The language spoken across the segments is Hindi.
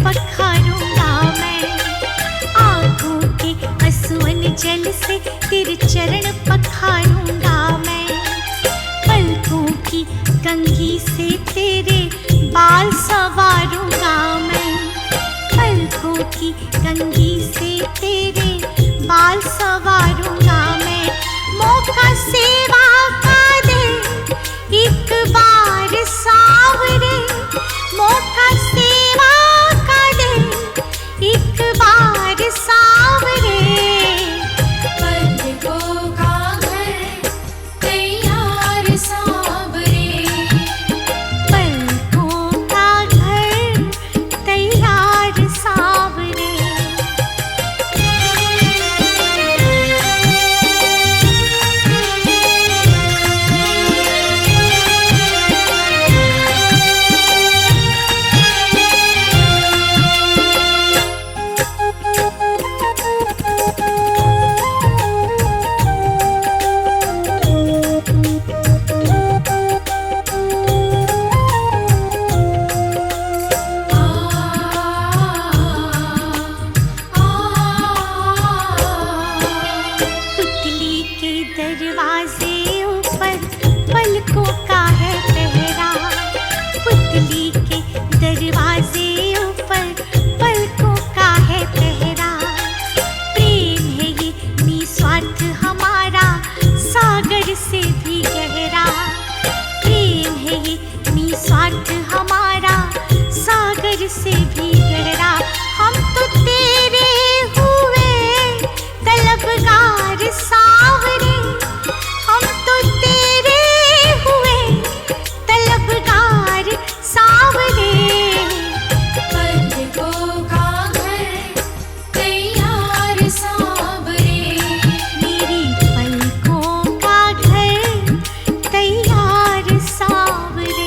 पखारूंगा मैं। आंखों के असुवन जल से तेरे चरण पखारूंगा मैं। पलकों की कंघी से तेरे बाल संवारूंगा मैं। पलकों की कंघी से तेरे बाल संवारूंगा मैं। मौका सेवा का दे एक बार सावरे। मौका सेवा का दे एक बार सावरे। पलकों का घर तैयार सावरे। पलकों का घर तैयार सावरे। पुतली के दरवाजे ऊपर पलकों का है पहरा। पुतली के दरवाजे ऊपर पलकों का है पहरा। प्रेम है ये निस्वार्थ हमारा सागर से भी गहरा। प्रेम है ये निस्वार्थ हमारा सागर से भी गहरा। हम तो तेरे हुए तलबगार सावरे। हम तो तेरे हुए तलबगार सावरे। पलकों का घर तैयार सावरे। मेरी पलकों का घर तैयार सावरे।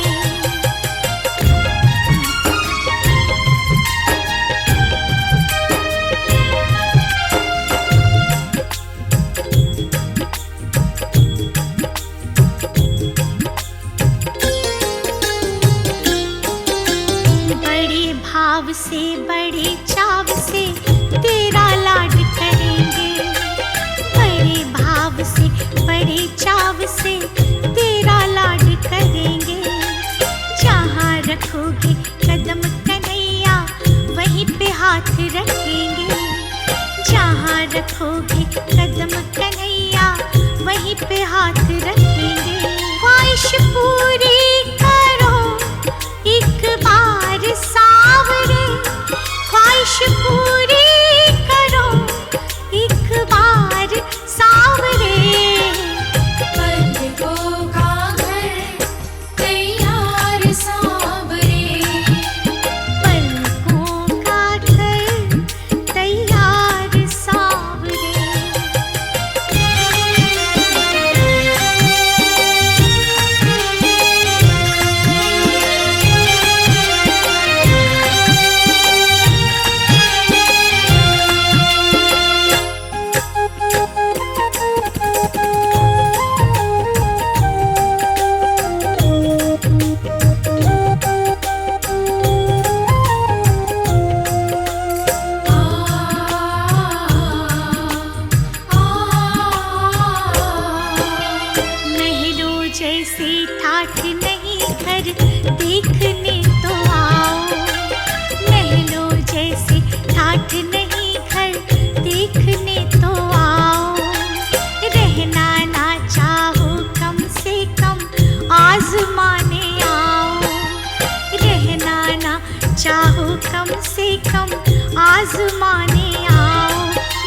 बड़े भाव से बड़े चाव से तेरा लाड करेंगे। बड़े भाव से बड़े चाव से तेरा लाड करेंगे। जहाँ रखोगे कदम कन्हैया वहीं पे हाथ रखेंगे। जहाँ रखोगे कदम कन्हैया वहीं पे हाथ रखेंगे। ख्वाहिश पूरी करो एक बार सावरे। ख्वाहिश पूरी करो एक बार सावरे। पलकों का घर तैयार सावरे। पलकों का घर तैयार सावरे। महलों जैसे ठाठ नहीं घर देखने तो आओ। महलों जैसे ठाठ नहीं घर देखने तो आओ। रहना ना चाहो कम से कम आजमाने आओ। रहना ना चाहो कम से कम आजमाने आओ।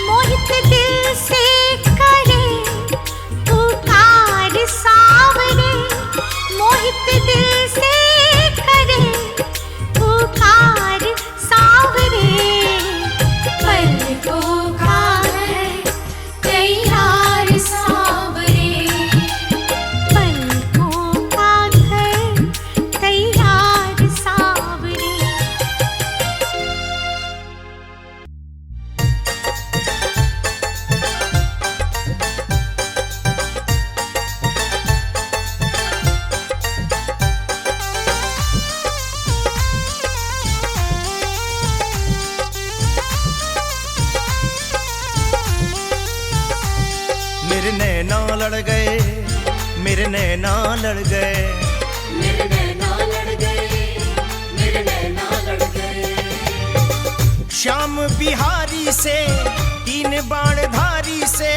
मोहित दिल से करे पुकार सावरे। मोहित दिल से करे पुकार सावरे। पलकों का घर तैयार सावरे। पलकों का घर तैयार सावरे। लड़ गए, मेरे नैना लड़ गए। मेरे नैना लड़ गए, मेरे नैना लड़ गए। श्याम बिहारी से, तीन बाण धारी से,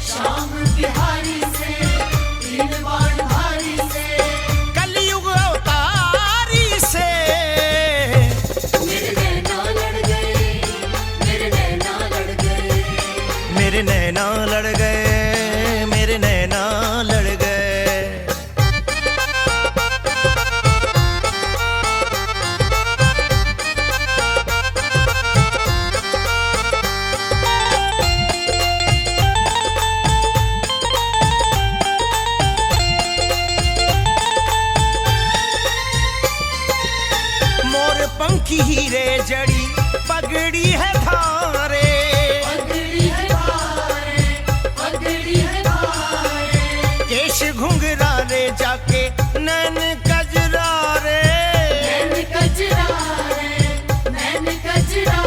श्याम बिहारी से, तीन बाण धारी से, कलयुग अवतारी से। मेरे नैना लड़ गए, मेरे नैना लड़ गए। मेरे नैना लड़ गए, मेरे नैना लड़ गए। मोर पंखी हीरे जड़ी पगड़ी है धारे, पगड़ी है धारे, पगड़ी है धारे। केश घुंघरा रे जाके नैन कजरा रे। नैन कजरा रे, नैन कजरा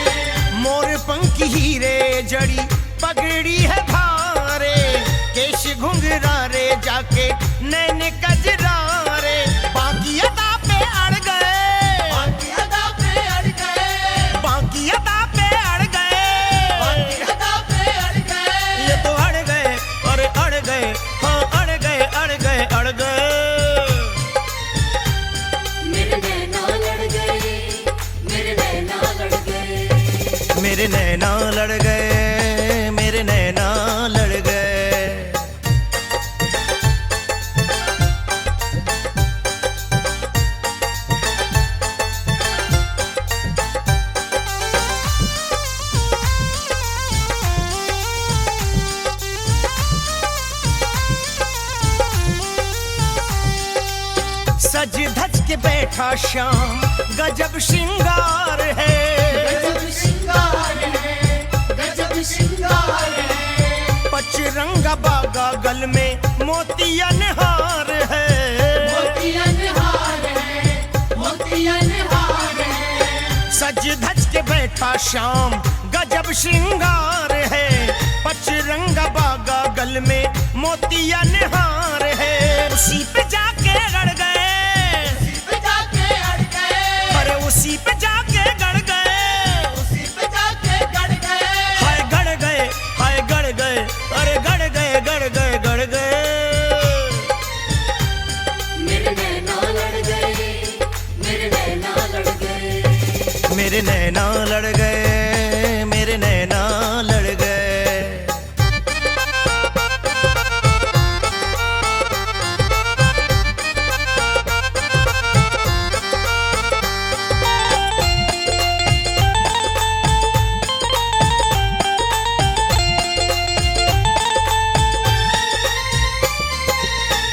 रे। मोर पंखी हीरे जड़ी पगड़ी है धारे, केश घुंघरा रे जाके नैन कजरा रे। बाकी अदा पे अड़ गए, बाकी अदा पे अड़ गए, बाकी अदा पे अड़ गए। बाकी अदा पे अड़ गए। ये तो अड़ गए, अरे अड़ गए, हाँ अड़ गए, अड़ गए, अड़ गए। मेरे नैना लड़ गए, मेरे नैना लड़ गए। मेरे नैना लड़ गए, मेरे नैना लड़ गए। सज धज के बैठा श्याम, गजब श्रृंगार है। गजब श्रृंगार है, गजब श्रृंगार है। पचरंगा बागा गल में मोतियन हार है। मोतियन हार है, मोतियन हार है। सज धज के बैठा श्याम, गजब श्रृंगार है। पचरंगा बागा गल में मोतियन हार है। उसी पे जाके गड़ गए, उसी पे जाके अड़ गए, अरे उसी पे जाके गड़ गए। उसी पे जाके गड़ गए। हाय गड़ गए, हाय गड़ गए, अरे गड़ गए, गड़ गए, गड़ गए। मेरे नैना लड़ गए, मेरे नैना लड़ गए। मेरे नैना लड़ गए, मेरे नैना लड़ गए।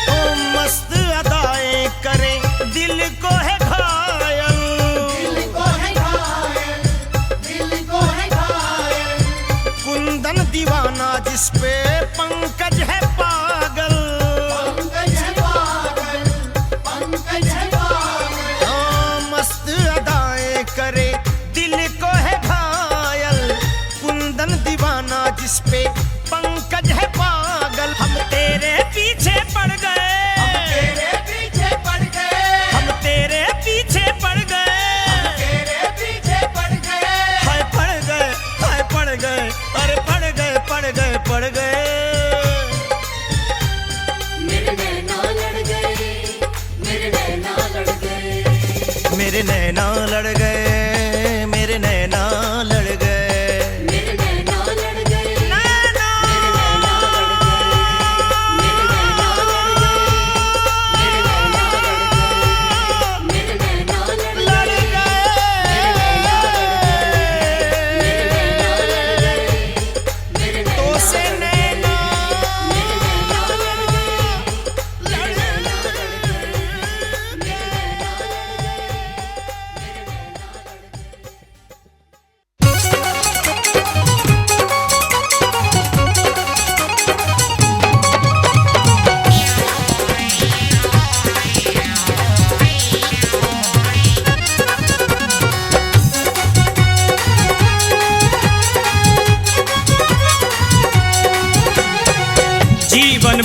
ओ मस्त अदाएं करें, दिल को है घायल। दिल को है घायल, दिल को है घायल। कुंदन दीवाना जिस पे पंकज है पागल। पंकज है पागल, पंकज है पागल। ओ मस्त अदाएं करे, दिल को है घायल। कुंदन दीवाना जिस पे पंकज है पागल। हम तेरे पीछे पड़ गए, तेरे पीछे पड़ गए, हम तेरे पीछे पड़ गए। तेरे पीछे पड़ गए। हाय पड़ गए, हाय पड़ गए, अरे पड़ गए, पड़ गए, पड़ गए। मेरे नैना लड़ गए, मेरे नैना लड़ गए। मेरे नैना लड़ गए, मेरे नैना लड़ गए। मेरे नैना लड़ गए, नैना मेरे नैना लड़ गए। मेरे नैना लड़ गए, मेरे नैना लड़ गए। मेरे नैना लड़ गए, लड़ मेरे नैना लड़ गए। मेरे गए तो नैना से लड़ गए, नैना मेरे नैना लड़ गए। मेरे नैना लड़ गए, मेरे नैना लड़ गए। मेरे नैना लड़ गए।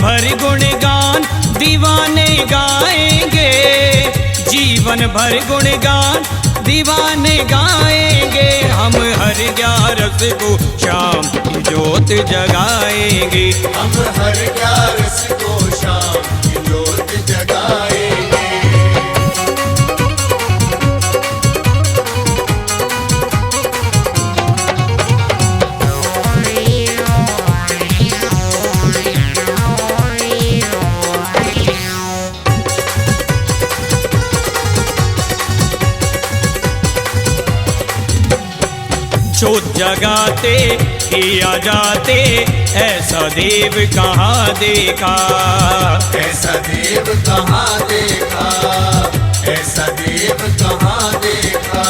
भर गुणगान दीवाने गाएंगे, जीवन भर गुणगान दीवाने गाएंगे। हम हर 11 को शाम की ज्योत जगाएंगे, हम हर 11 को शाम की ज्योत जगाएंगे। ज्योत जगाते किया जाते ऐसा देव कहाँ देखा, ऐसा देव कहाँ देखा, ऐसा देव कहाँ देखा।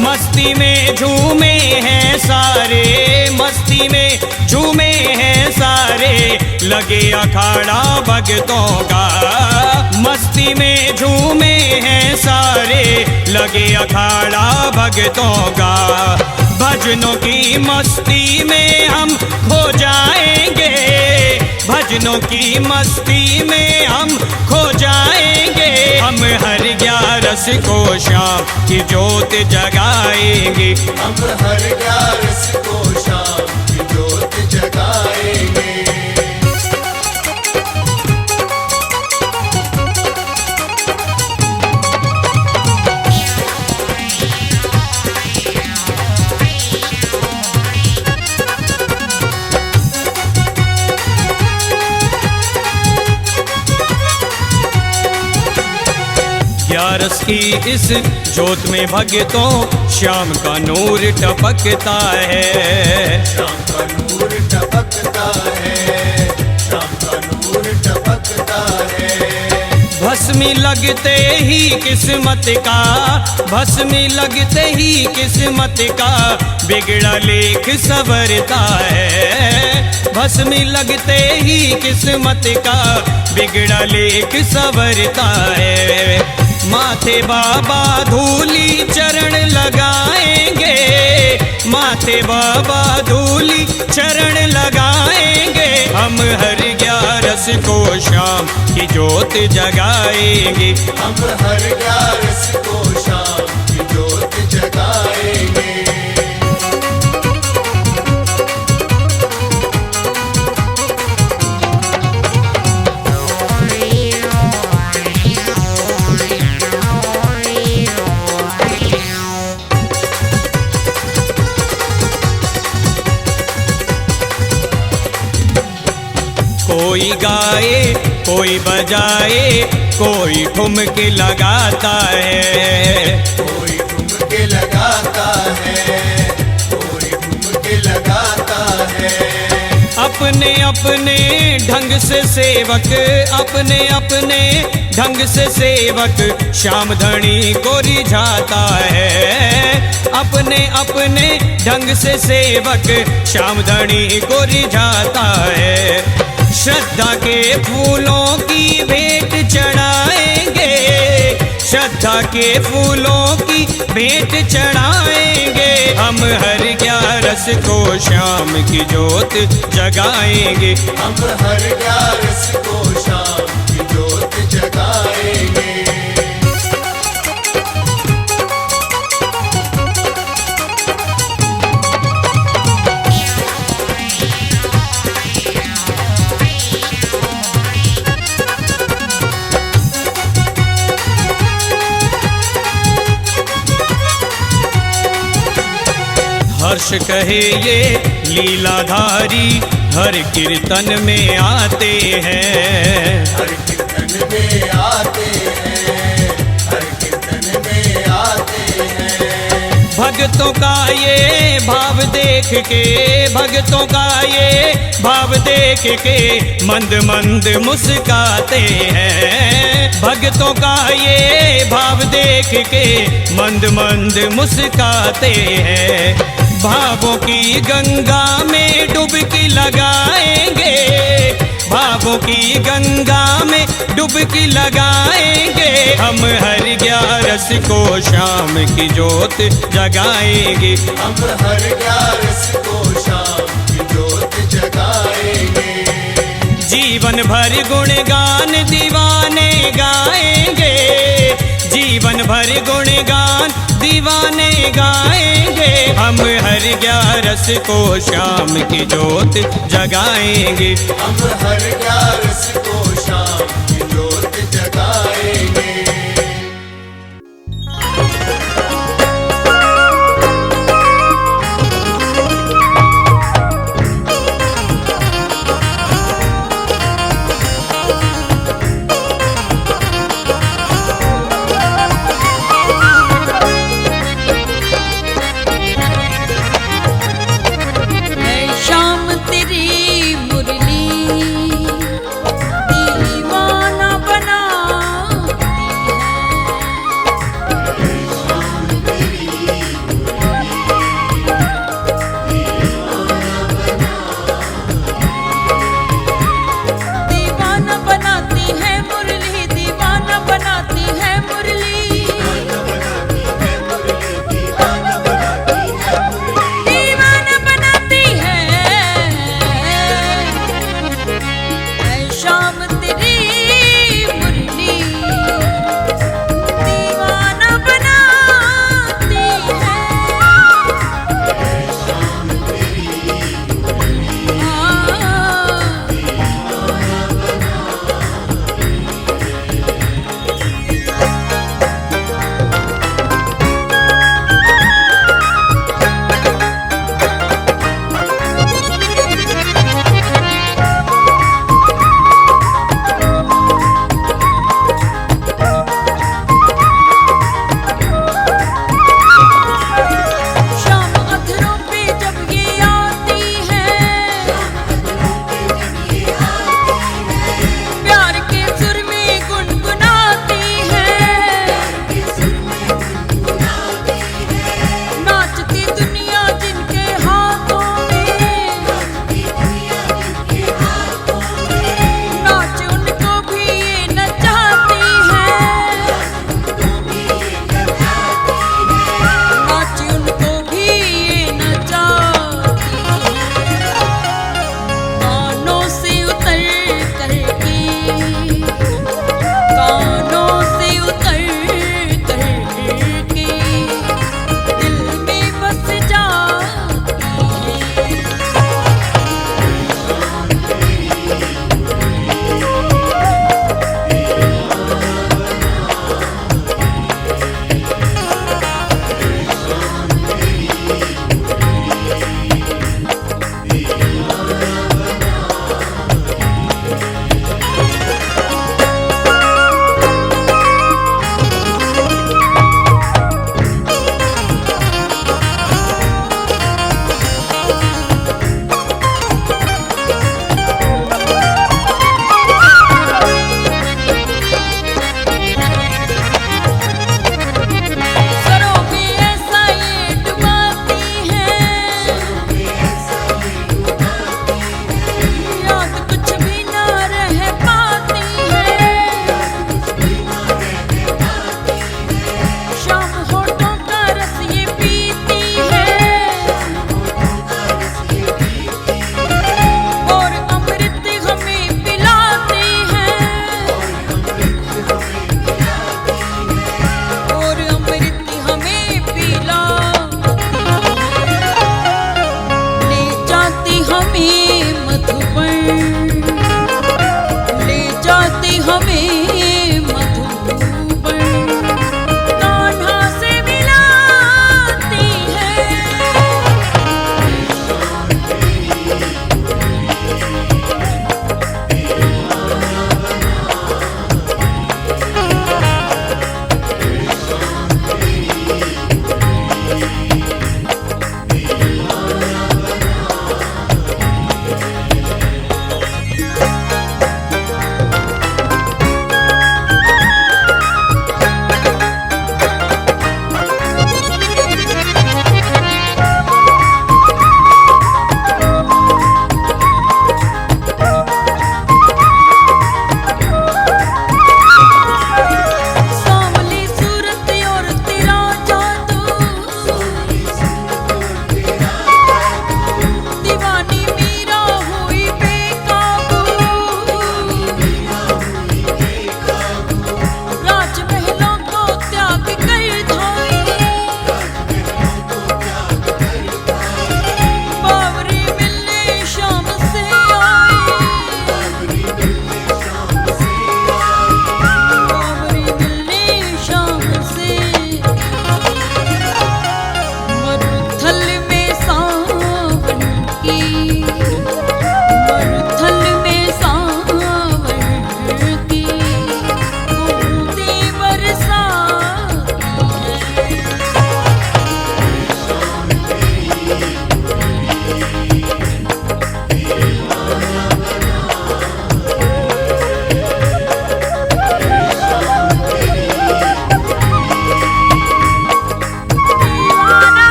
मस्ती में झूमे हैं सारे, मस्ती में झूमे हैं सारे, लगे अखाड़ा भगतों का। मस्ती में झूमे हैं सारे, लगे अखाड़ा भगतों का। भजनों की मस्ती में हम खो जाएंगे, भजनों की मस्ती में हम खो जाएंगे। हम हर 11 को शाम की ज्योत जगाएंगे, हम हर 11 को शाम की ज्योत जगाएंगे। ग्यारस की इस ज्योत में भगतों श्याम का नूर टपकता है, शाम का नूर टपकता है, शाम का नूर टपकता है। भस्मी लगते ही किस्मत का, भस्मी लगते ही किस्मत का बिगड़ा लेख संवरता है। भस्मी लगते ही किस्मत का बिगड़ा लेख संवरता है। माथे बाबा धूली चरण लगाएंगे, माथे बाबा धूली चरण लगाएंगे। हम हर 11 को शाम की ज्योत जगाएंगे, हम हर 11 को शाम की ज्योत जगाएंगे। कोई गाए कोई बजाए कोई ठुमके लगाता है, कोई ठुमके लगाता है, कोई ठुमके लगाता है। अपने अपने ढंग से सेवक, अपने अपने ढंग से सेवक श्याम धनी को रिझाता है। अपने अपने ढंग से सेवक श्याम धनी को रिझाता है। श्रद्धा के फूलों की भेंट चढ़ाएंगे, श्रद्धा के फूलों की भेंट चढ़ाएंगे। हम हर 11 को शाम की ज्योत जगाएंगे, हम हर 11 को शाम की ज्योत जगाएंगे। हर्ष कहे ये लीलाधारी हर कीर्तन में आते हैं, हर कीर्तन में आते हैं, हर कीर्तन में आते हैं। भक्तों का ये भाव देख के, भक्तों का ये भाव देख के मंद मंद मुस्काते हैं। भक्तों का ये भाव देख के मंद मंद मुस्काते हैं। भावों की गंगा में डुबकी लगाएंगे, भावों की गंगा में डुबकी लगाएंगे। हम हर 11 को शाम की ज्योत जगाएंगे, हम हर 11 को शाम की ज्योत जगाएंगे। जीवन जीवन भर गुणगान दीवाने गाएंगे, जीवन भर गुणगान दीवाने गाएंगे। हम हर 11 को शाम की जोत जगाएंगे, हम हर 11 को शाम की जोत जगाएंगे। शाम तेरी मुरली दीवाने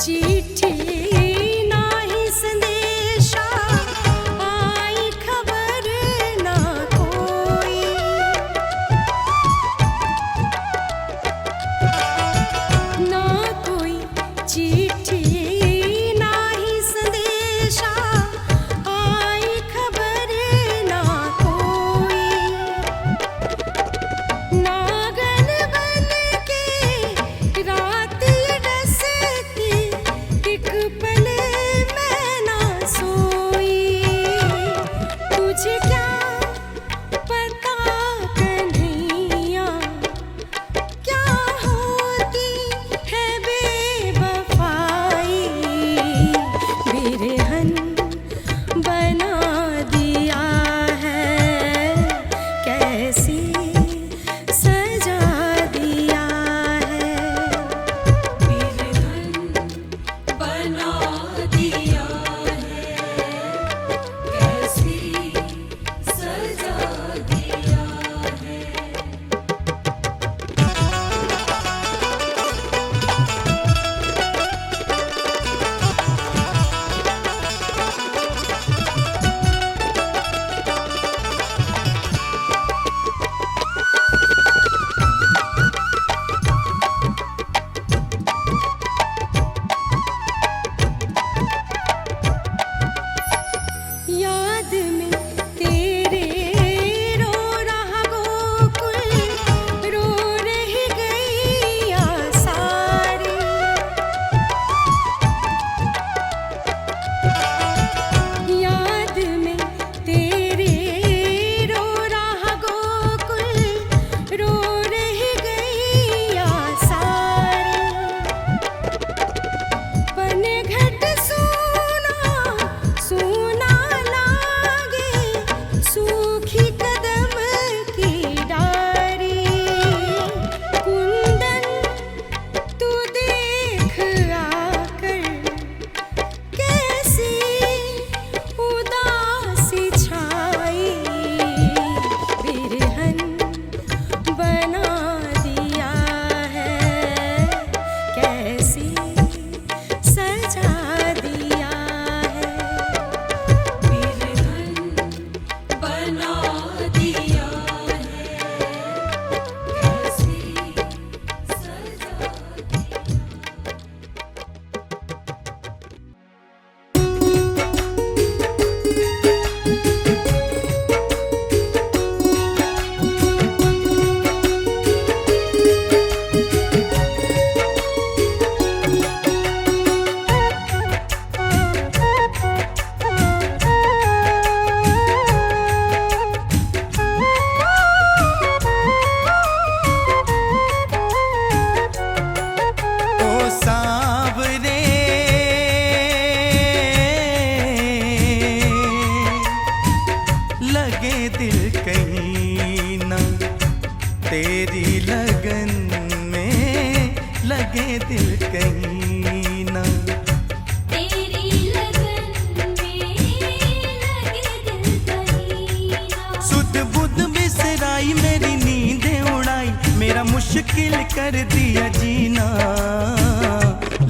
चिट्ठी नाही संदेशा आई खबर ना कोई ना कोई चिट्ठी नाही संदेशा आई खबर ना कोई नागन बन के रात ये डसती एक पल मैं ना सोई तुझे क्या पता कन्हैया क्या होती है बेवफाई बिरहन बना दिया है कैसी सजा दिया है बिरहन बना दिया है कैसी सजा दिया है याद में तेरे रो रहा गोकुल रो रही गैया सारी याद में तेरे रो रहा गोकुल रो रही गैया सारी पनघट सोना सोना लागे सूखी कदम की डारी कुंदन तू देख आकर कैसी उदासी छाई बिरहन बना दिया है कैसी सजा दिया है बिरहन बना दिया है कैसी सजा ओ सांवरे लगे दिल कहीं ना तेरी लगन में लगे दिल कहीं ना तेरी लगन में लगे दिल कहीं ना सुध बुध बिसराई मेरी नींदें उड़ाई मेरा मुश्किल कर दिया जीना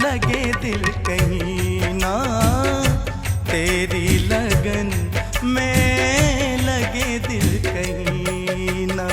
लगे दिल कहीं ना तेरी लगन में लगे दिल कहीं ना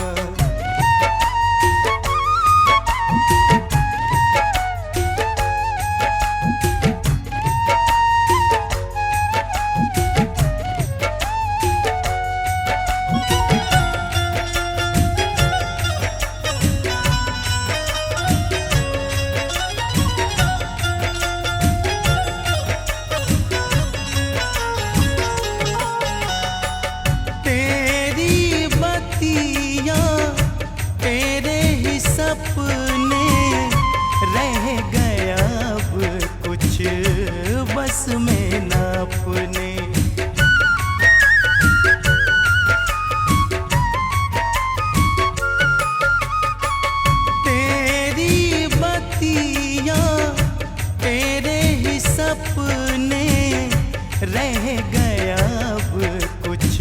रह गया अब कुछ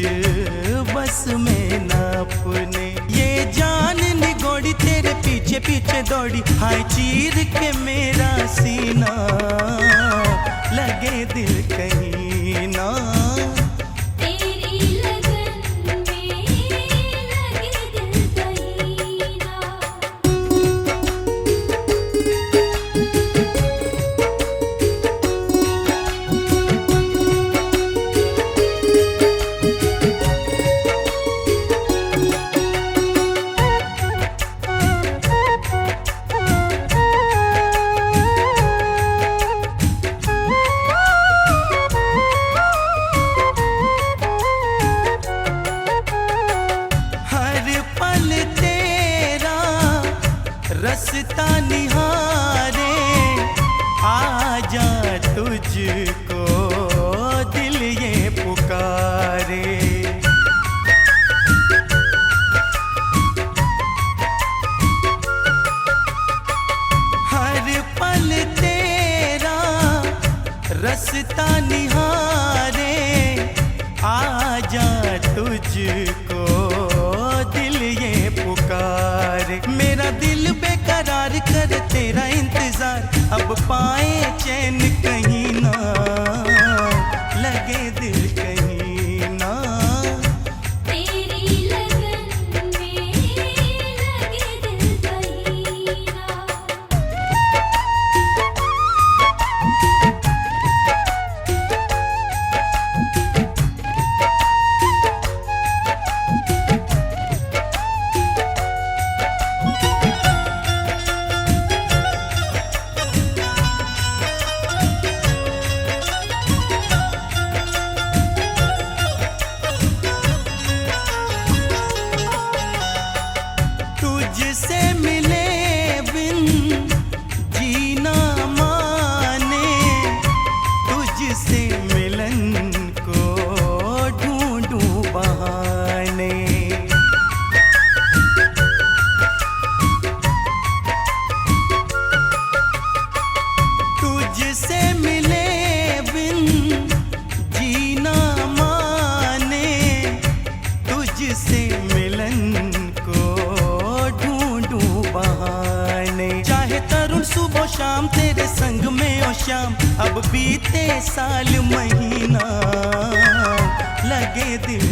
बस में ना अपने। ये जान निगोड़ी तेरे पीछे पीछे दौड़ी, हाय चीर के मेरा सीना। लगे दिल कहीं ना। तेरी लगन में लगे दिल कहीं ना। हर पल तेरा रास्ता निहारे, आजा तुझको दिल ये पुकारे। हर पल तेरा रास्ता निहारे, आजा तुझको दिल ये पुकारे। मेरा दिल बेकरार कर तेरा इंतजार, अब पाए चैन कहीं ना, लगे दिल कहीं ना। तेरी लगन में लगे दिल कहीं ना। तुझसे मिले बिन जीना माने, तुझसे मिलन को ढूंढूं बहाने। तुझसे मिले बिन जीना माने, तुझसे मिलन को ढूंढूं बहाने। चाहे तरुण सुबह शाम तेरे संग में ओ शाम, अब बीते साल महीना, लगे दिल